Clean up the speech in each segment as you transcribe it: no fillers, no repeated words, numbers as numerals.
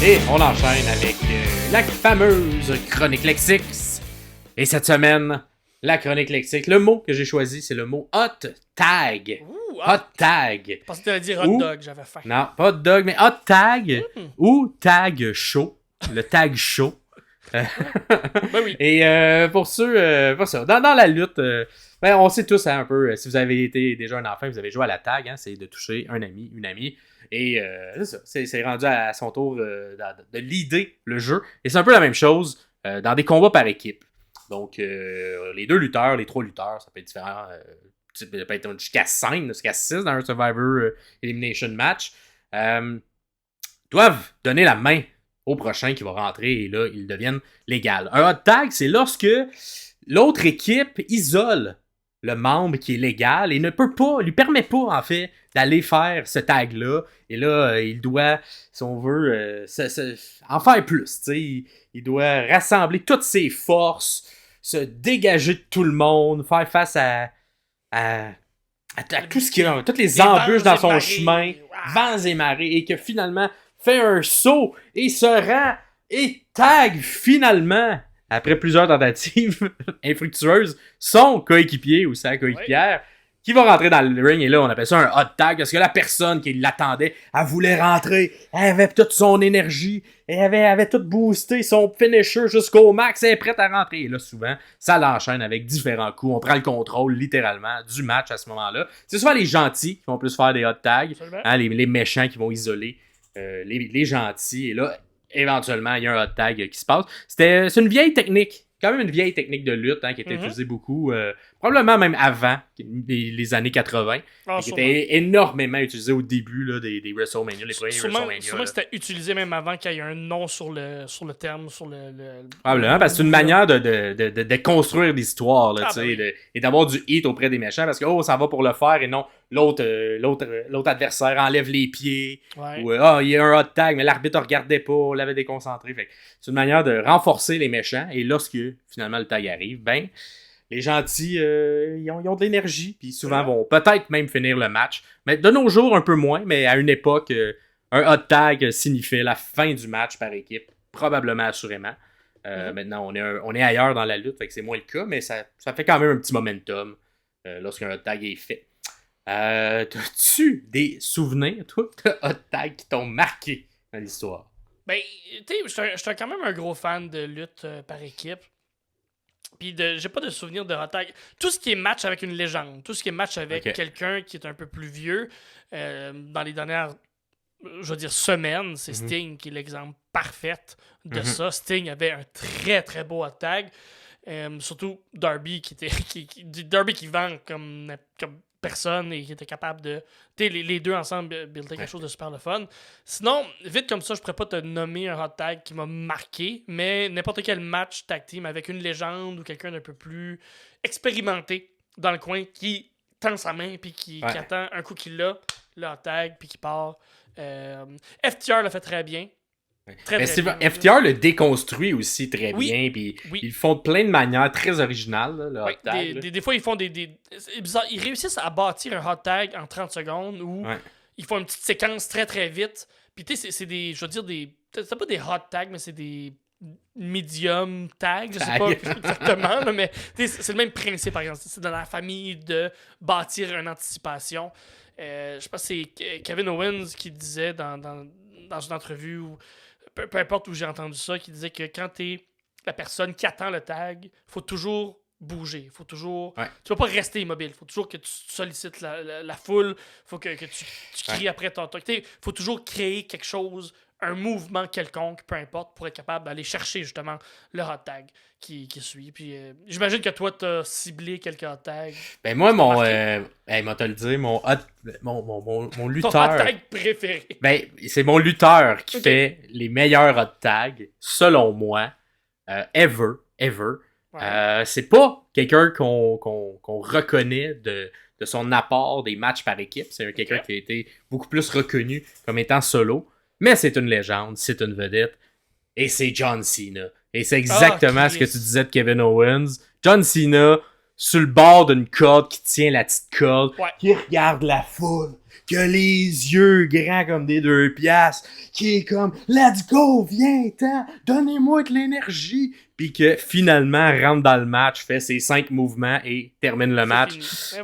Et on enchaîne avec la fameuse chronique lexique. Et cette semaine, la chronique lexique, le mot que j'ai choisi, c'est le mot hot tag. Hot tag. Je pensais que tu allais dire hot dog, j'avais faim. Non, pas hot dog, mais hot tag ou tag chaud. Le tag chaud. Ben oui. Et pour ceux, pour ça, dans la lutte, on sait tous un peu, si vous avez été déjà un enfant, vous avez joué à la tag, c'est de toucher un ami, une amie. Et c'est ça, c'est rendu à son tour de leader le jeu. Et c'est un peu la même chose dans des combats par équipe. Donc, les 2 lutteurs, les 3 lutteurs, ça peut être différent. Ça peut être jusqu'à 5, jusqu'à 6 dans un Survivor Elimination Match. Doivent donner la main au prochain qui va rentrer et là, ils deviennent légaux. Un hot tag, c'est lorsque l'autre équipe isole le membre qui est légal et ne peut pas, lui permet pas, en fait, d'aller faire ce tag-là. Et là, il doit, si on veut, en faire plus. Il doit rassembler toutes ses forces, se dégager de tout le monde, faire face à tout ce qui a, toutes les embûches dans son chemin, vents et marées, et que finalement fait un saut et se rend et tag finalement, après plusieurs tentatives infructueuses, son coéquipier ou sa coéquipière qui va rentrer dans le ring. Et là, on appelle ça un hot tag parce que la personne qui l'attendait, elle voulait rentrer, elle avait toute son énergie, elle avait tout boosté son finisher jusqu'au max, elle est prête à rentrer. Et là, souvent, ça l'enchaîne avec différents coups. On prend le contrôle, littéralement, du match à ce moment-là. C'est souvent les gentils qui vont plus faire des hot tags, les méchants qui vont isoler les gentils. Et là, éventuellement, il y a un hot tag qui se passe. C'est une vieille technique. Quand même une vieille technique de lutte qui était utilisée beaucoup, probablement même avant les années 80, qui était énormément utilisée au début là, des WrestleMania, les premiers WrestleMania. Sûrement que c'était utilisé même avant qu'il y ait un nom sur le terme, sur le probablement, parce que c'est une manière de construire l'histoire là, et d'avoir du hit auprès des méchants, parce que ça va pour le faire, et non, l'autre adversaire enlève les pieds, ou il y a un hot tag, mais l'arbitre ne regardait pas, on l'avait déconcentré. Fait c'est une manière de renforcer les méchants, et lorsque finalement le tag arrive, les gentils, ils ont de l'énergie, puis souvent vont peut-être même finir le match. Mais de nos jours, un peu moins, mais à une époque, un hot tag signifiait la fin du match par équipe, probablement, assurément. Maintenant, on est ailleurs dans la lutte, fait que c'est moins le cas, mais ça fait quand même un petit momentum lorsqu'un hot tag est fait. As-tu des souvenirs, toi, de hot tag qui t'ont marqué dans l'histoire? Ben, tu sais, je suis quand même un gros fan de lutte par équipe. Puis j'ai pas de souvenir de hot tag. Tout ce qui est match avec une légende, tout ce qui est match avec quelqu'un qui est un peu plus vieux, dans les dernières, je veux dire, semaines, c'est Sting qui est l'exemple parfait de ça. Sting avait un très très beau hot tag. Surtout Darby Darby qui vend comme personne et qui était capable de... Les deux ensemble builder quelque chose de super le fun. Sinon, vite comme ça, je pourrais pas te nommer un hot tag qui m'a marqué, mais n'importe quel match tag team avec une légende ou quelqu'un d'un peu plus expérimenté dans le coin qui tend sa main puis qui attend un coup qu'il a, le hot tag puis qui part. FTR l'a fait très bien. Très bien. FTR le déconstruit aussi très bien, puis ils le font de plein de manières très originales, là, le hot tag. Des fois, ils font c'est bizarre, ils réussissent à bâtir un hot tag en 30 secondes où ils font une petite séquence très très vite. Puis tu sais, c'est des, je veux dire, c'est pas des hot tags, mais c'est des medium tags, je sais pas exactement, là, mais c'est le même principe, par exemple. C'est dans la famille de bâtir une anticipation. Je sais pas, c'est Kevin Owens qui disait dans une entrevue où peu importe où j'ai entendu ça, qui disait que quand t'es la personne qui attend le tag, faut toujours bouger. Faut toujours... Tu vas pas rester immobile. Faut toujours que tu sollicites la foule. Faut que tu cries après ton tag. Faut toujours créer quelque chose, un mouvement quelconque, peu importe, pour être capable d'aller chercher justement le hot tag qui suit. Puis j'imagine que toi, t'as ciblé quelques hot tags. Ben moi, moi te le dire, mon lutteur... Ton hot tag préféré. Ben, c'est mon lutteur qui fait les meilleurs hot tags, selon moi, ever. C'est pas quelqu'un qu'on reconnaît de son apport des matchs par équipe. C'est quelqu'un qui a été beaucoup plus reconnu comme étant solo. Mais c'est une légende, c'est une vedette. Et c'est John Cena. Et c'est exactement ce que tu disais de Kevin Owens. John Cena, sur le bord d'une corde, qui tient la petite corde, Ouais. qui regarde la foule, qui a les yeux grands comme des 2 piastres, qui est comme « Let's go, viens-t'en, donnez-moi de l'énergie », puis que finalement rentre dans le match, fait ses 5 mouvements et termine le match.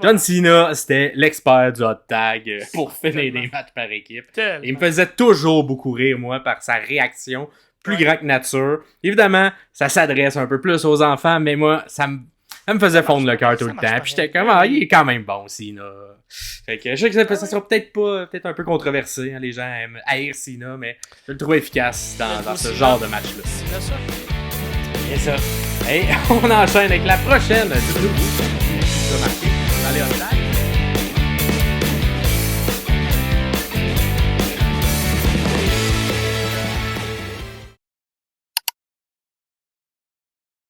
John Cena, c'était l'expert du hot tag pour finir des matchs par équipe. Il me faisait toujours beaucoup rire, moi, par sa réaction plus grand que nature. Évidemment, ça s'adresse un peu plus aux enfants, mais moi, ça me faisait fondre le cœur tout le temps. Puis j'étais comme, il est quand même bon, Cena. Fait que je sais que ça sera peut-être un peu controversé. Hein, les gens aiment haïr Cena, mais je le trouve efficace dans ce genre de match-là. C'est ça. Et ça. Et on enchaîne avec la prochaine du groupe. Remarqué dans les hot tags.